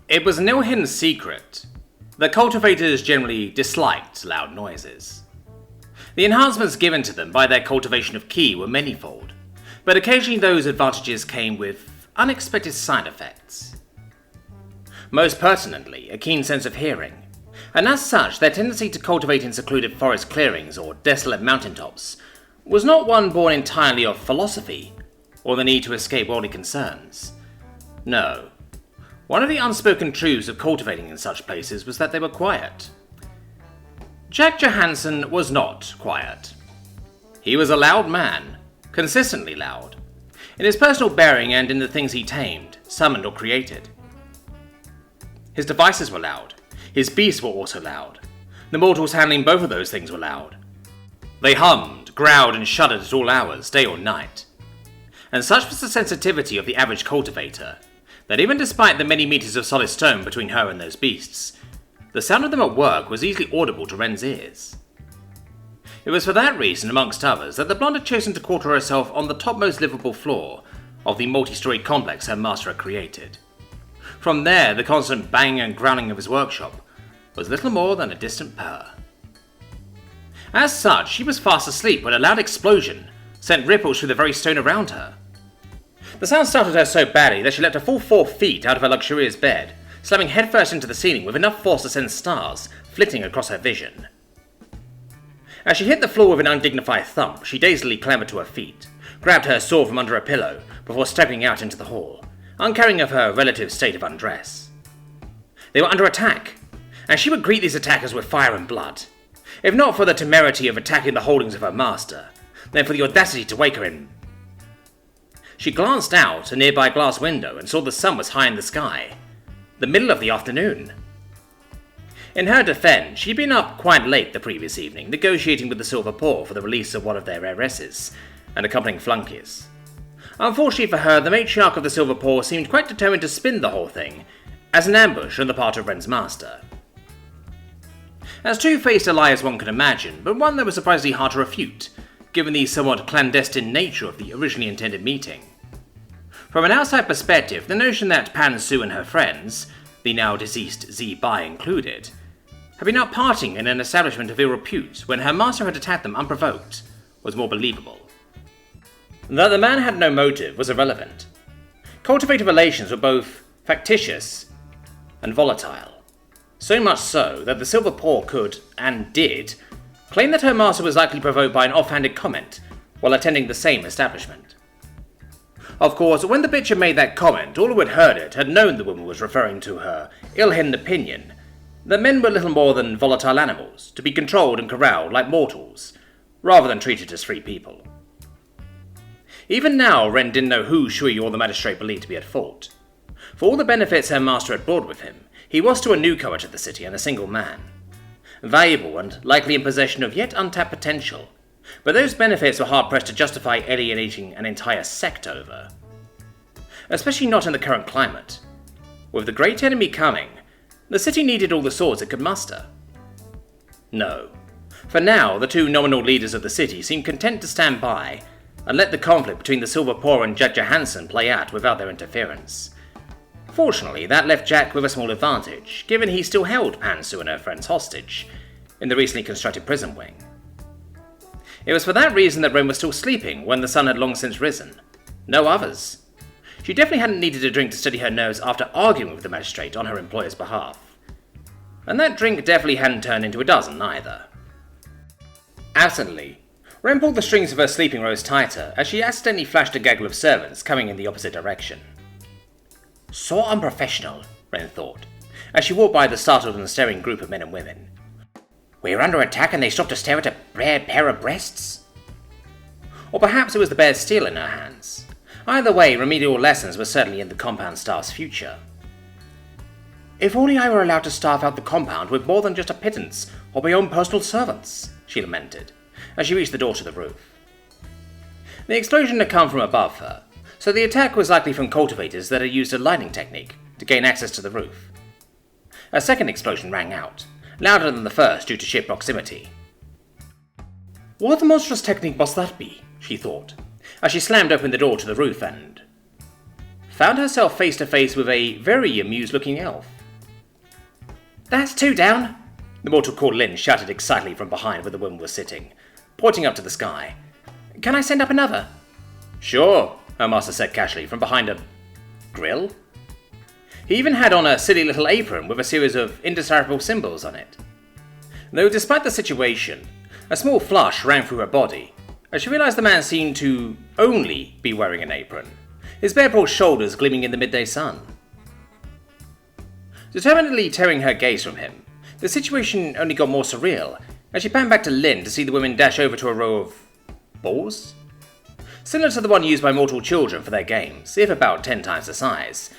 It was an ill-hidden secret that cultivators generally disliked loud noises. The enhancements given to them by their cultivation of Ki were manifold, but occasionally those advantages came with unexpected side effects. Most pertinently, a keen sense of hearing, and as such their tendency to cultivate in secluded forest clearings or desolate mountaintops was not one born entirely of philosophy or the need to escape worldly concerns. No. One of the unspoken truths of cultivating in such places was that they were quiet. Jack Johansson was not quiet. He was a loud man, consistently loud, in his personal bearing and in the things he tamed, summoned or created. His devices were loud, his beasts were also loud. The mortals handling both of those things were loud. They hummed, growled and shuddered at all hours, day or night. And such was the sensitivity of the average cultivator, that even despite the many meters of solid stone between her and those beasts, the sound of them at work was easily audible to Wren's ears. It was for that reason, amongst others, that the blonde had chosen to quarter herself on the topmost livable floor of the multi-storied complex her master had created. From there, the constant banging and growling of his workshop was little more than a distant purr. As such, she was fast asleep when a loud explosion sent ripples through the very stone around her. The sound startled her so badly that she leapt a full 4 feet out of her luxurious bed, slamming headfirst into the ceiling with enough force to send stars flitting across her vision. As she hit the floor with an undignified thump, she dazedly clambered to her feet, grabbed her sword from under a pillow before stepping out into the hall, uncaring of her relative state of undress. They were under attack, and she would greet these attackers with fire and blood, if not for the temerity of attacking the holdings of her master, then for the audacity to wake her in. She glanced out a nearby glass window and saw the sun was high in the sky, the middle of the afternoon. In her defense, she'd been up quite late the previous evening, negotiating with the Silver Paw for the release of one of their heiresses and accompanying flunkies. Unfortunately for her, the matriarch of the Silver Paw seemed quite determined to spin the whole thing as an ambush on the part of Wren's master. As two-faced a lie as one could imagine, but one that was surprisingly hard to refute, given the somewhat clandestine nature of the originally intended meeting. From an outside perspective, the notion that Pan Su and her friends, the now deceased Z Bai included, had been out partying in an establishment of ill repute when her master had attacked them unprovoked was more believable. That the man had no motive was irrelevant. Cultivated relations were both factitious and volatile. So much so that the Silver Paw could, and did, claim that her master was likely provoked by an offhanded comment while attending the same establishment. Of course, when the bitch had made that comment, all who had heard it had known the woman was referring to her ill-hidden opinion that men were little more than volatile animals, to be controlled and corralled like mortals, rather than treated as free people. Even now, Wren didn't know who Shui or the magistrate believed to be at fault. For all the benefits her master had brought with him, he was to a newcomer to the city and a single man. Valuable and likely in possession of yet untapped potential, but those benefits were hard-pressed to justify alienating an entire sect over. Especially not in the current climate. With the great enemy coming, the city needed all the swords it could muster. No. For now, the two nominal leaders of the city seemed content to stand by and let the conflict between the Silver Paw and Jack Johansson play out without their interference. Fortunately, that left Jack with a small advantage, given he still held Pan Su and her friends hostage in the recently constructed prison wing. It was for that reason that Wren was still sleeping when the sun had long since risen. No others. She definitely hadn't needed a drink to steady her nerves after arguing with the magistrate on her employer's behalf. And that drink definitely hadn't turned into a dozen either. Absently, Wren pulled the strings of her sleeping robes tighter as she accidentally flashed a gaggle of servants coming in the opposite direction. So unprofessional, Wren thought, as she walked by the startled and staring group of men and women. We're under attack and they stop to stare at a bare pair of breasts? Or perhaps it was the bear's steel in her hands. Either way, remedial lessons were certainly in the compound staff's future. If only I were allowed to staff out the compound with more than just a pittance or my own personal servants, she lamented, as she reached the door to the roof. The explosion had come from above her, so the attack was likely from cultivators that had used a lighting technique to gain access to the roof. A second explosion rang out, louder than the first due to sheer proximity. What monstrous technique must that be? She thought, as she slammed open the door to the roof and found herself face to face with a very amused-looking elf. "That's 2 down!" the mortal called Lynn shouted excitedly from behind where the woman was sitting, pointing up to the sky. "Can I send up another?" "Sure," her master said casually from behind a grill. He even had on a silly little apron with a series of indecipherable symbols on it. Though despite the situation, a small flush ran through her body as she realized the man seemed to only be wearing an apron, his bare broad shoulders gleaming in the midday sun. Determinedly tearing her gaze from him, the situation only got more surreal as she panned back to Lynn to see the women dash over to a row of balls? Similar to the one used by mortal children for their games, if about 10 times the size.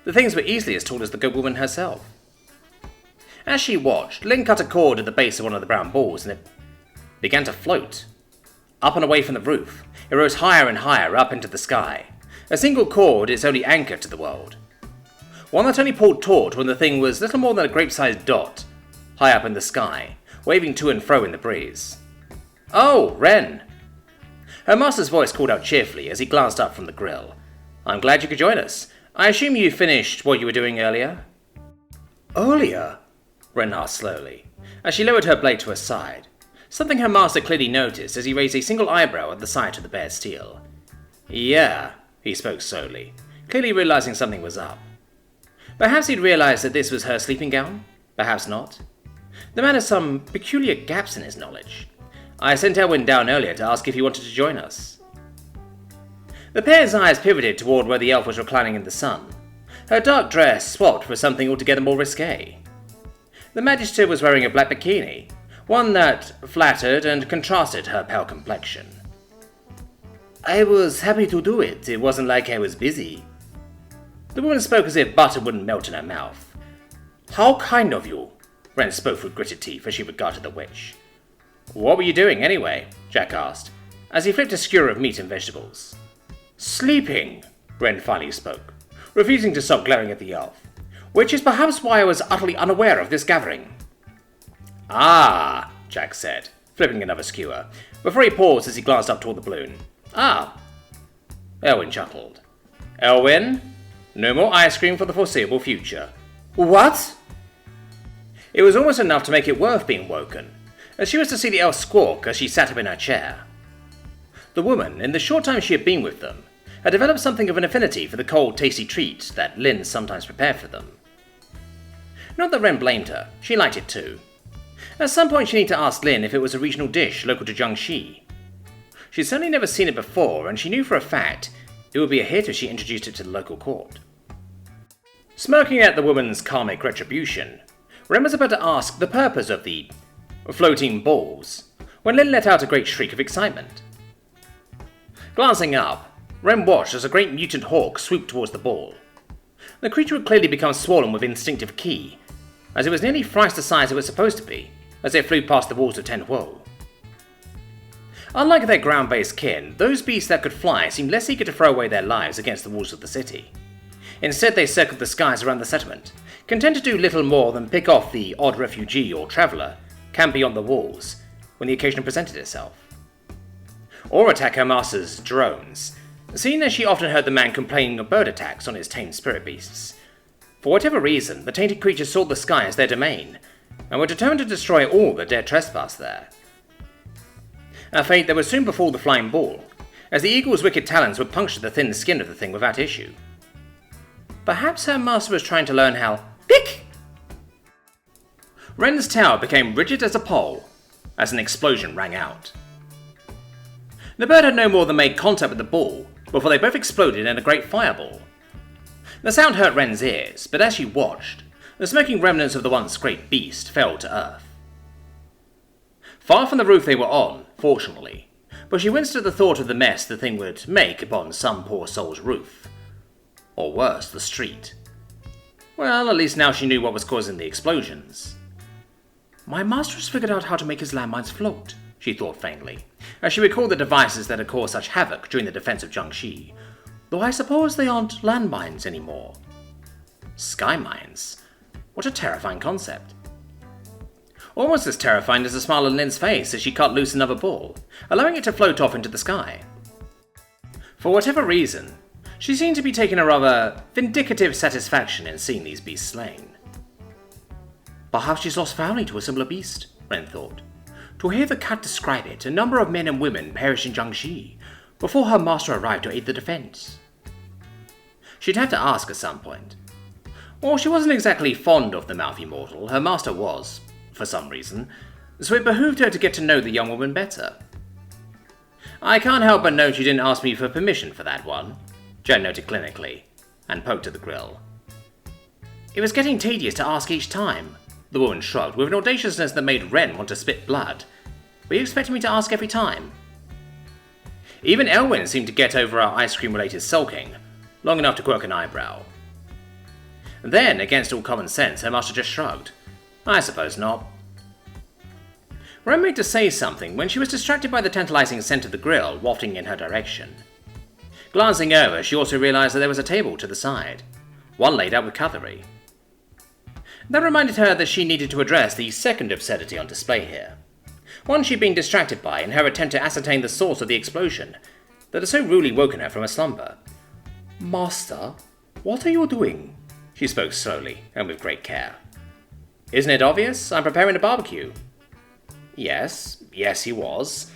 The things were easily as tall as the good woman herself. As she watched, Lynn cut a cord at the base of one of the brown balls and it began to float. Up and away from the roof, it rose higher and higher up into the sky. A single cord its only anchor to the world. One that only pulled taut when the thing was little more than a grape-sized dot, high up in the sky, waving to and fro in the breeze. "Oh, Wren!" Her master's voice called out cheerfully as he glanced up from the grill. "I'm glad you could join us. I assume you finished what you were doing earlier?" "Earlier?" Wren asked slowly, as she lowered her blade to her side, something her master clearly noticed as he raised a single eyebrow at the sight of the bare steel. "Yeah," he spoke slowly, clearly realizing something was up. Perhaps he'd realized that this was her sleeping gown, perhaps not. The man has some peculiar gaps in his knowledge. "I sent Elwyn down earlier to ask if he wanted to join us." The pair's eyes pivoted toward where the elf was reclining in the sun, her dark dress swapped for something altogether more risque. The Magister was wearing a black bikini, one that flattered and contrasted her pale complexion. "I was happy to do it. It wasn't like I was busy." The woman spoke as if butter wouldn't melt in her mouth. "How kind of you," Wren spoke through gritted teeth as she regarded the witch. "What were you doing, anyway?" Jack asked, as he flipped a skewer of meat and vegetables. "Sleeping," Wren finally spoke, refusing to stop glaring at the elf, "which is perhaps why I was utterly unaware of this gathering." "Ah," Jack said, flipping another skewer, before he paused as he glanced up toward the balloon. "Ah." Elwyn chuckled. "Elwyn, no more ice cream for the foreseeable future." "What?" It was almost enough to make it worth being woken, as she was to see the elf squawk as she sat up in her chair. The woman, in the short time she had been with them, had developed something of an affinity for the cold, tasty treat that Lynn sometimes prepared for them. Not that Wren blamed her, she liked it too. At some point she needed to ask Lynn if it was a regional dish local to Jiangxi. She'd certainly never seen it before, and she knew for a fact it would be a hit if she introduced it to the local court. Smirking at the woman's karmic retribution, Wren was about to ask the purpose of the floating balls, when Lynn let out a great shriek of excitement. Glancing up, Wren watched as a great mutant hawk swooped towards the ball. The creature had clearly become swollen with instinctive ki, as it was nearly thrice the size it was supposed to be, as it flew past the walls of Ten Huo. Unlike their ground-based kin, those beasts that could fly seemed less eager to throw away their lives against the walls of the city. Instead, they circled the skies around the settlement, content to do little more than pick off the odd refugee or traveller camping on the walls when the occasion presented itself. Or attack her master's drones, seeing as she often heard the man complaining of bird attacks on his tamed spirit beasts. For whatever reason, the tainted creatures saw the sky as their domain, and were determined to destroy all that dared trespass there. A fate that would soon befall the flying ball, as the eagle's wicked talons would puncture the thin skin of the thing without issue. Perhaps her master was trying to learn how pick! Wren's tower became rigid as a pole, as an explosion rang out. The bird had no more than made contact with the ball before they both exploded in a great fireball. The sound hurt Wren's ears, but as she watched, the smoking remnants of the once great beast fell to earth. Far from the roof they were on, fortunately, but she winced at the thought of the mess the thing would make upon some poor soul's roof. Or worse, the street. Well, at least now she knew what was causing the explosions. "My master has figured out how to make his landmines float," she thought faintly, as she recalled the devices that had caused such havoc during the defense of Jiangxi, though I suppose they aren't landmines anymore. Sky mines? What a terrifying concept. Almost as terrifying as the smile on Lynn's face as she cut loose another ball, allowing it to float off into the sky. For whatever reason, She seemed to be taking a rather vindictive satisfaction in seeing these beasts slain. Perhaps she's lost family to a similar beast, Ren thought. To hear the cat describe it, a number of men and women perished in Jiangxi before her master arrived to aid the defense. She'd have to ask at some point. While she wasn't exactly fond of the mouthy mortal, her master was, for some reason, so it behooved her to get to know the young woman better. I can't help but note you didn't ask me for permission for that one, Jen noted clinically, and poked at the grill. It was getting tedious to ask each time, the woman shrugged with an audaciousness that made Ren want to spit blood. Were you expecting me to ask every time? Even Elwyn seemed to get over our ice cream-related sulking, long enough to quirk an eyebrow. Then, against all common sense, her master just shrugged. I suppose not. Ren made to say something when she was distracted by the tantalizing scent of the grill wafting in her direction. Glancing over, she also realized that there was a table to the side, one laid out with cutlery. That reminded her that she needed to address the second absurdity on display here, one she'd been distracted by in her attempt to ascertain the source of the explosion that had so rudely woken her from a slumber. "Master, what are you doing?" She spoke slowly and with great care. "Isn't it obvious? I'm preparing a barbecue." Yes, he was.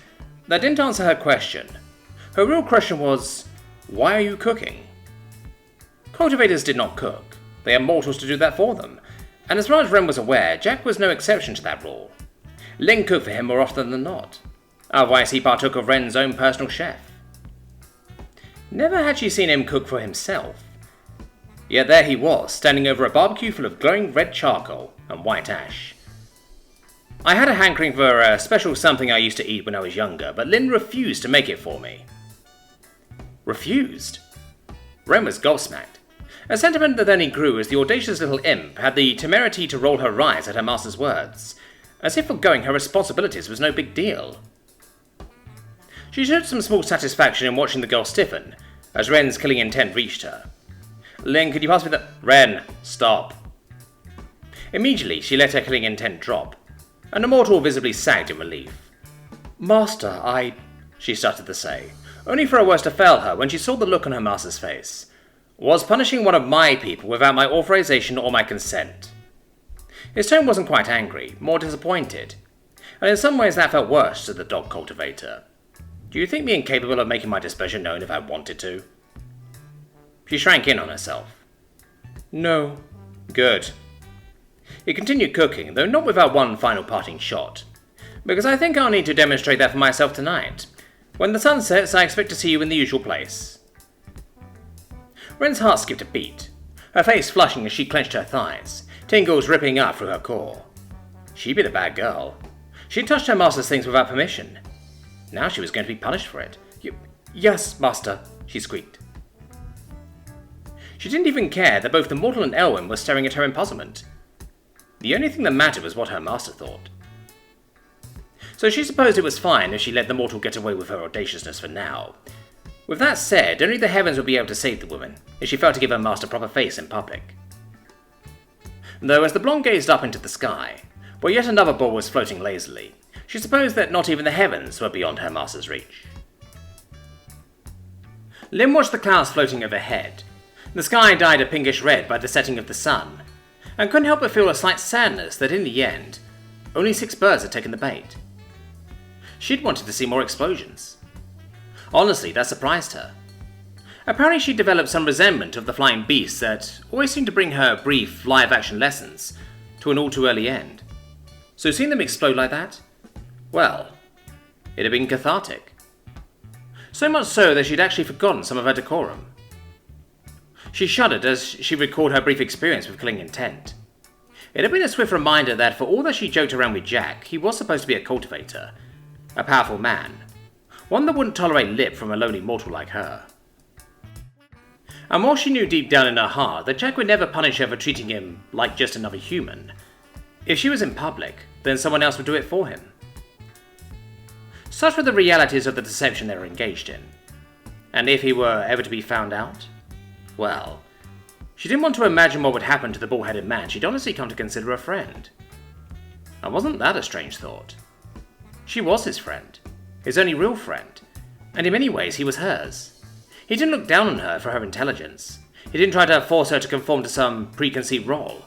That didn't answer her question. Her real question was, why are you cooking? Cultivators did not cook. They had mortals to do that for them. And as far as Ren was aware, Jack was no exception to that rule. Ling cooked for him more often than not. Otherwise he partook of Ren's own personal chef. Never had she seen him cook for himself. Yet there he was, standing over a barbecue full of glowing red charcoal and white ash. I had a hankering for a special something I used to eat when I was younger, but Lin refused to make it for me. Refused? Ren was gobsmacked. A sentiment that only grew as the audacious little imp had the temerity to roll her eyes at her master's words, as if forgoing her responsibilities was no big deal. She showed some small satisfaction in watching the girl stiffen, as Ren's killing intent reached her. "Lin, could you pass me the—" "Ren, stop." Immediately, she let her killing intent drop, and the mortal visibly sagged in relief. "Master, she started to say, only for her words to fail her when she saw the look on her master's face. "Was punishing one of my people without my authorization or my consent." His tone wasn't quite angry, more disappointed, and in some ways that felt worse to the dog cultivator. "Do you think me incapable of making my displeasure known if I wanted to?" She shrank in on herself. "No." "Good." He continued cooking, though not without one final parting shot. "Because I think I'll need to demonstrate that for myself tonight. When the sun sets, I expect to see you in the usual place." Ren's heart skipped a beat, her face flushing as she clenched her thighs, tingles ripping up through her core. She'd be the bad girl. She'd touched her master's things without permission. Now she was going to be punished for it. Yes, master," she squeaked. She didn't even care that both the mortal and Elwyn were staring at her in puzzlement. The only thing that mattered was what her master thought. So she supposed it was fine if she let the mortal get away with her audaciousness for now. With that said, only the heavens would be able to save the woman if she failed to give her master proper face in public. Though as the blonde gazed up into the sky, where yet another ball was floating lazily, she supposed that not even the heavens were beyond her master's reach. Lin watched the clouds floating overhead. The sky dyed a pinkish red by the setting of the sun, and couldn't help but feel a slight sadness that in the end, only 6 birds had taken the bait. She'd wanted to see more explosions. Honestly, that surprised her. Apparently she'd developed some resentment of the flying beasts that always seemed to bring her brief, live-action lessons to an all-too-early end. So seeing them explode like that? Well, it had been cathartic. So much so that she'd actually forgotten some of her decorum. She shuddered as she recalled her brief experience with killing intent. It had been a swift reminder that for all that she joked around with Jack, he was supposed to be a cultivator, a powerful man, one that wouldn't tolerate lip from a lowly mortal like her. And while she knew deep down in her heart that Jack would never punish her for treating him like just another human, if she was in public, then someone else would do it for him. Such were the realities of the deception they were engaged in. And if he were ever to be found out, well, she didn't want to imagine what would happen to the bald-headed man she'd honestly come to consider a friend. And wasn't that a strange thought? She was his friend, his only real friend, and in many ways he was hers. He didn't look down on her for her intelligence. He didn't try to force her to conform to some preconceived role.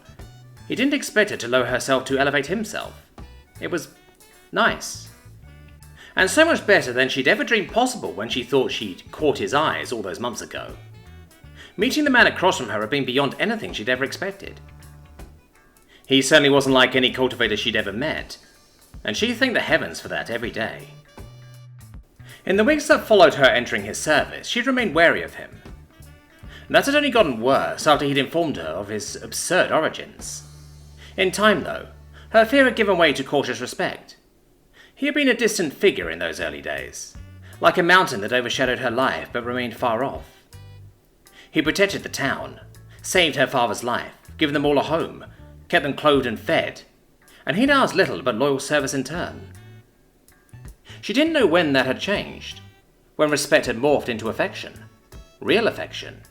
He didn't expect her to lower herself to elevate himself. It was nice. And so much better than she'd ever dreamed possible when she thought she'd caught his eyes all those months ago. Meeting the man across from her had been beyond anything she'd ever expected. He certainly wasn't like any cultivator she'd ever met, and she thanked the heavens for that every day. In the weeks that followed her entering his service, she'd remained wary of him. That had only gotten worse after he'd informed her of his absurd origins. In time, though, her fear had given way to cautious respect. He had been a distant figure in those early days, like a mountain that overshadowed her life but remained far off. He protected the town, saved her father's life, given them all a home, kept them clothed and fed, and he'd asked little but loyal service in turn. She didn't know when that had changed, when respect had morphed into affection, real affection.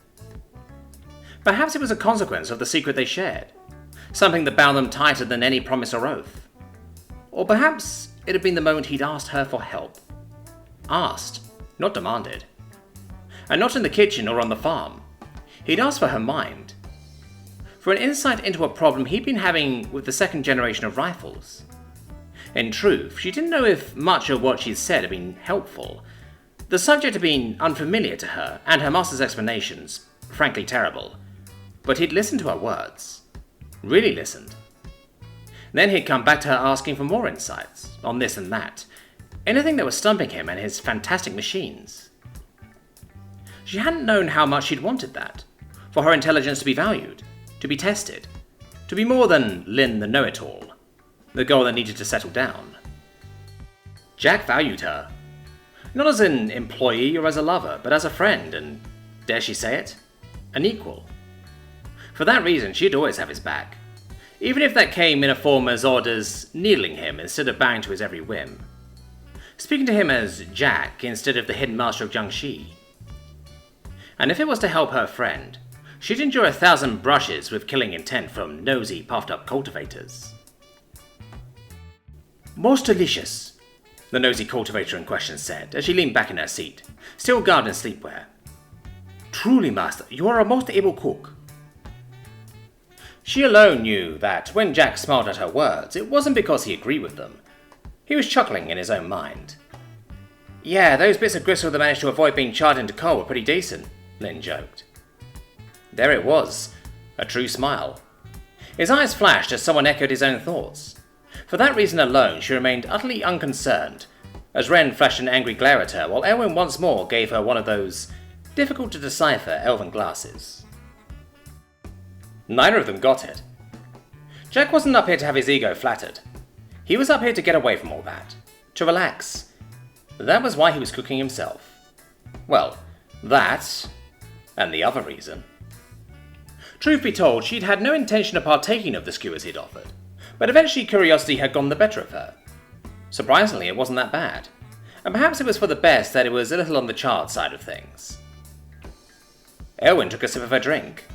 Perhaps it was a consequence of the secret they shared, something that bound them tighter than any promise or oath. Or perhaps it had been the moment he'd asked her for help. Asked, not demanded. And not in the kitchen or on the farm. He'd asked for her mind. For an insight into a problem he'd been having with the second generation of rifles. In truth, she didn't know if much of what she'd said had been helpful. The subject had been unfamiliar to her, and her master's explanations, frankly terrible. But he'd listened to her words. Really listened. Then he'd come back to her asking for more insights, on this and that. Anything that was stumping him and his fantastic machines. She hadn't known how much she'd wanted that. For her intelligence to be valued, to be tested, to be more than Lynn the know-it-all. The girl that needed to settle down. Jack valued her. Not as an employee or as a lover, but as a friend and, dare she say it, an equal. For that reason, she'd always have his back. Even if that came in a form as odd as needling him instead of bowing to his every whim. Speaking to him as Jack instead of the hidden master of Jiangxi. And if it was to help her friend, she'd endure 1,000 brushes with killing intent from nosy, puffed-up cultivators. Most delicious, the nosy cultivator in question said, as she leaned back in her seat, still garbed in sleepwear. Truly, master, you are a most able cook. She alone knew that when Jack smiled at her words, it wasn't because he agreed with them. He was chuckling in his own mind. Yeah, those bits of gristle that managed to avoid being charred into coal were pretty decent, Lynn joked. There it was, a true smile. His eyes flashed as someone echoed his own thoughts. For that reason alone, she remained utterly unconcerned, as Wren flashed an angry glare at her while Elwyn once more gave her one of those difficult-to-decipher elven glasses. Neither of them got it. Jack wasn't up here to have his ego flattered. He was up here to get away from all that, to relax. That was why he was cooking himself. Well, that, and the other reason. Truth be told, she'd had no intention of partaking of the skewers he'd offered. But eventually curiosity had gone the better of her. Surprisingly, it wasn't that bad. And perhaps it was for the best that it was a little on the charred side of things. Elwyn took a sip of her drink.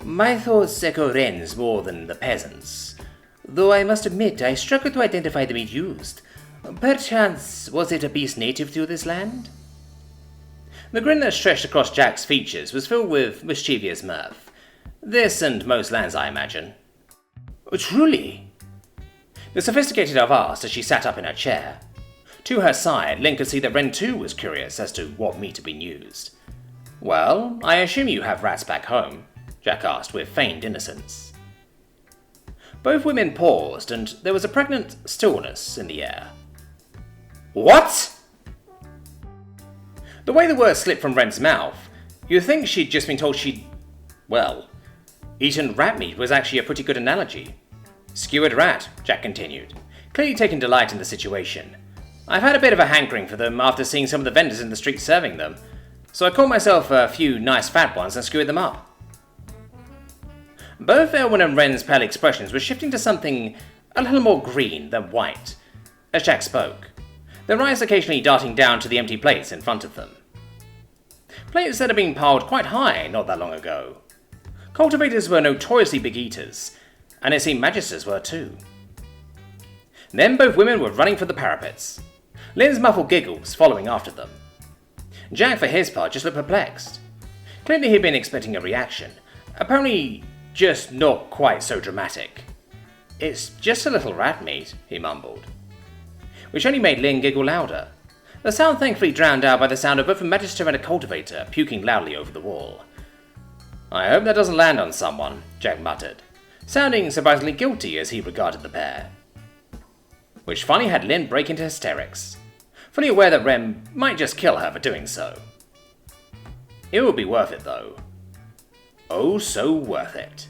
My thoughts echo Wren's more than the peasants. Though I must admit, I struggle to identify the meat used. Perchance, was it a beast native to this land? The grin that stretched across Jack's features was filled with mischievous mirth. This and most lands, I imagine. Truly? The sophisticated elf asked as she sat up in her chair. To her side, Lynn could see that Wren too was curious as to what meat had been used. Well, I assume you have rats back home, Jack asked with feigned innocence. Both women paused, and there was a pregnant stillness in the air. What? The way the words slipped from Wren's mouth, you'd think she'd just been told she'd, well, eaten rat meat was actually a pretty good analogy. Skewered rat, Jack continued, clearly taking delight in the situation. I've had a bit of a hankering for them after seeing some of the vendors in the street serving them, so I caught myself a few nice fat ones and skewered them up. Both Elwyn and Wren's pale expressions were shifting to something a little more green than white, as Jack spoke, their eyes occasionally darting down to the empty plates in front of them. Plates that had been piled quite high not that long ago. Cultivators were notoriously big eaters, and it seemed magisters were too. Then both women were running for the parapets, Lynn's muffled giggles following after them. Jack, for his part, just looked perplexed. Clearly he'd been expecting a reaction, apparently just not quite so dramatic. "It's just a little rat meat," he mumbled, which only made Lynn giggle louder. The sound thankfully drowned out by the sound of both a magister and a cultivator puking loudly over the wall. "I hope that doesn't land on someone," Jack muttered, sounding surprisingly guilty as he regarded the pair. Which finally had Lynn break into hysterics, fully aware that Rem might just kill her for doing so. It would be worth it though. Oh, so worth it.